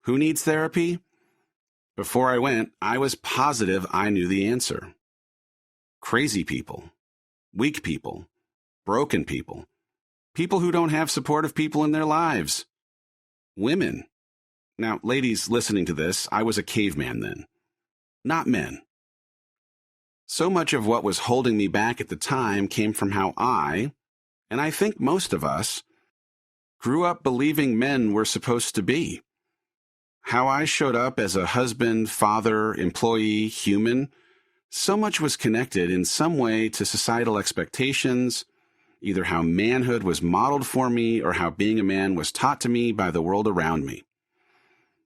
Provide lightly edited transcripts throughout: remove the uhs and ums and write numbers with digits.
Who needs therapy? Before I went, I was positive I knew the answer. Crazy people, weak people, broken people, people who don't have supportive people in their lives, women. Now, ladies listening to this, I was a caveman then, not men. So much of what was holding me back at the time came from how I, and I think most of us, grew up believing men were supposed to be. How I showed up as a husband, father, employee, human, so much was connected in some way to societal expectations, either how manhood was modeled for me or how being a man was taught to me by the world around me.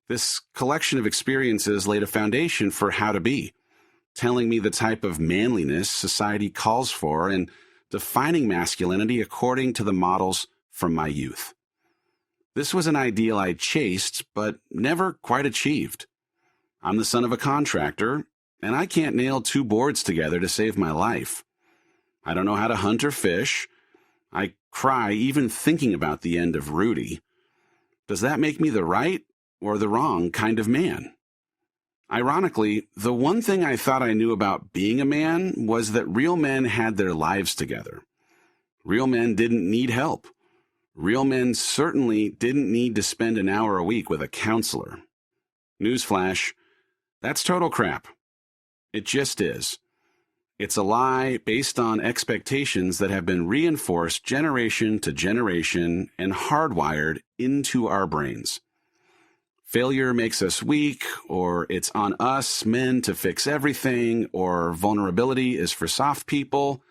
This collection of experiences laid a foundation for how to be, telling me the type of manliness society calls for and defining masculinity according to the models from my youth. This was an ideal I chased, but never quite achieved. I'm the son of a contractor, and I can't nail 2 boards together to save my life. I don't know how to hunt or fish. I cry even thinking about the end of Rudy. Does that make me the right or the wrong kind of man? Ironically, the one thing I thought I knew about being a man was that real men had their lives together. Real men didn't need help. Real men certainly didn't need to spend an hour a week with a counselor. Newsflash, that's total crap. It just is. It's a lie based on expectations that have been reinforced generation to generation and hardwired into our brains. Failure makes us weak, or it's on us men to fix everything, or vulnerability is for soft people.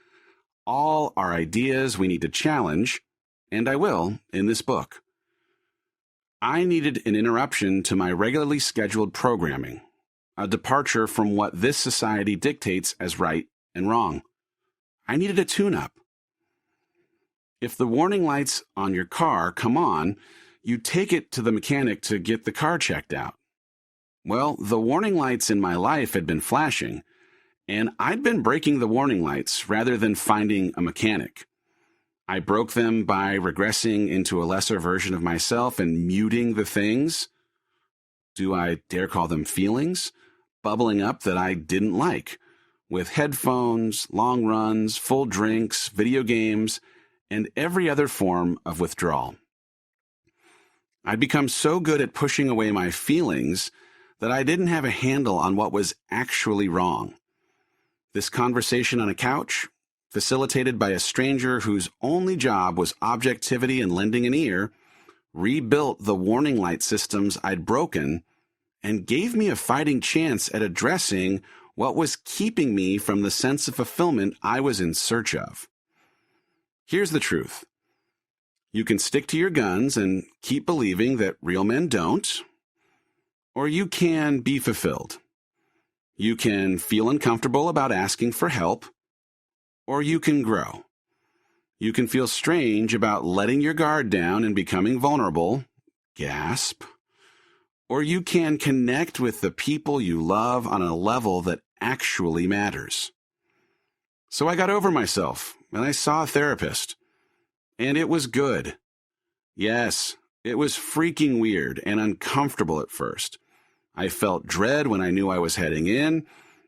All are ideas we need to challenge, and I will in this book. I needed an interruption to my regularly scheduled programming, a departure from what this society dictates as right and wrong. I needed a tune-up. If the warning lights on your car come on, you take it to the mechanic to get the car checked out. Well, the warning lights in my life had been flashing, and I'd been breaking the warning lights rather than finding a mechanic. I broke them by regressing into a lesser version of myself and muting the things, do I dare call them feelings, bubbling up that I didn't like, with headphones, long runs, full drinks, video games, and every other form of withdrawal. I'd become so good at pushing away my feelings that I didn't have a handle on what was actually wrong. This conversation on a couch, facilitated by a stranger whose only job was objectivity and lending an ear, rebuilt the warning light systems I'd broken and gave me a fighting chance at addressing what was keeping me from the sense of fulfillment I was in search of. Here's the truth. You can stick to your guns and keep believing that real men don't, or you can be fulfilled. You can feel uncomfortable about asking for help, or you can grow. You can feel strange about letting your guard down and becoming vulnerable, gasp, or you can connect with the people you love on a level that actually matters. So I got over myself, and I saw a therapist. And it was good. Yes, it was freaking weird and uncomfortable at first. I felt dread when I knew I was heading in,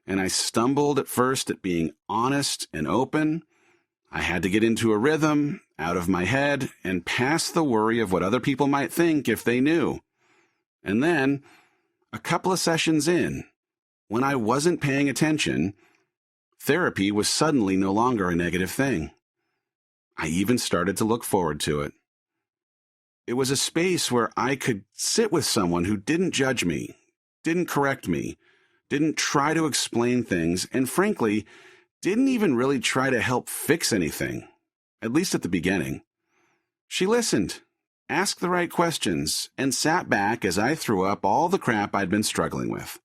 and I stumbled at first at being honest and open. I had to get into a rhythm, out of my head, and past the worry of what other people might think if they knew. And then, a couple of sessions in, when I wasn't paying attention, therapy was suddenly no longer a negative thing. I even started to look forward to it. It was a space where I could sit with someone who didn't judge me, didn't correct me, didn't try to explain things, and frankly, didn't even really try to help fix anything, at least at the beginning. She listened, asked the right questions, and sat back as I threw up all the crap I'd been struggling with.